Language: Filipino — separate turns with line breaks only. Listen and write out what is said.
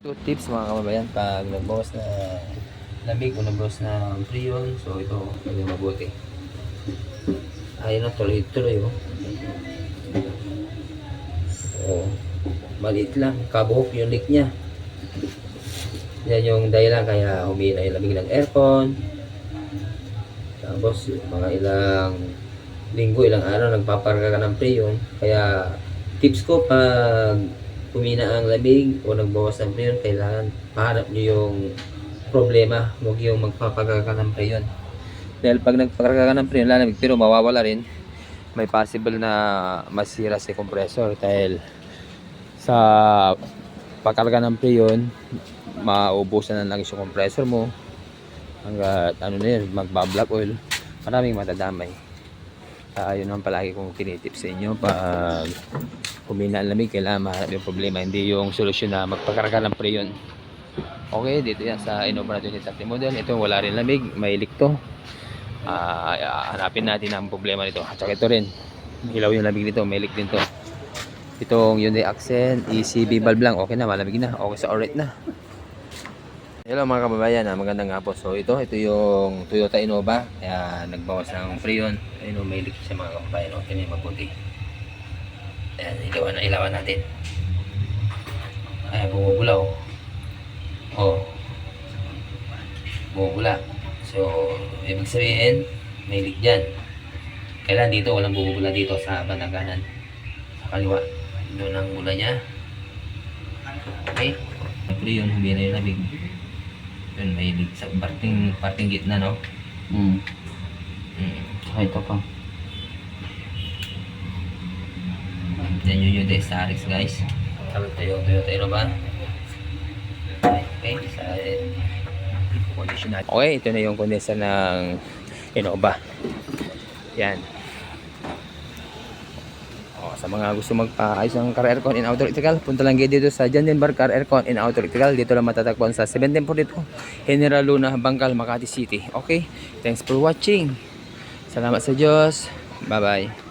Two tips mga kababayan pag nagbawas na lamig o nagbawas na freon. So ito, hindi mabuti. Ayun na, tuloy-tuloy oh. Oh, maliit lang, kabuhok yung leak niya. Yan yung dahilan kaya humina yung lamig ng aircon. Tapos mga ilang linggo, ilang araw nagpaparga ka ng freon. Kaya tips ko pag humina ang lamig o nagbawas ng freon, kailangan pahanap nyo yung problema. Huwag yung magpapagarga ka ng freon. Dahil pag nagpagarga ka ng freon, lalamig pero mawawala rin. May possible na masira si compressor dahil sa pagkarga ng freon, maubusan na lang yung compressor mo hanggat ano na yun, magba-black oil, maraming matadamay. Yun ang palagi kong tinitip sa inyo pag humina ang lamig, kailangan mahanap yung problema, hindi yung solusyon na magpakarga ng freon. Okay, dito yan sa Innova na 2030 model. Ito wala rin lamig, may leak to. Hanapin natin ang problema nito. At saka ito rin, ilaw yung lamig nito, may leak din to. Itong Hyundai Accent ECB valve lang, okay na, malamig na, okay sa alright na. Hello mga kababayan, magandang hapon. So ito yung Toyota Innova, kaya nagbawas ng freon. Ayun, may leak siya mga kababayan. Okay na yung mabuti. Ayan, ilawan natin. Ayan, bumubulaw. Oh, bumubula. So, ibig sabihin, may leak dyan. Kailan dito, walang bumubula dito sa banaganan. Sa kaliwa. Doon ang bula niya. Okay. Freon, humina yung lamig. Yun, may leak sa parting gitna, no? Ito pa. Yan yung Hyundai Starex, guys. Toyota Innova. Okay, okay, ito na yung condenser ng Innova. Yan. Sa mga gusto magpaayos ng car aircon in auto electrical, punta lang kayo dito sa John Denver Car Aircon in Auto Electrical. Dito lang matatagpuan sa 1742 General Luna, Bangkal, Makati City. Okay, thanks for watching. Salamat sa Diyos. Bye bye.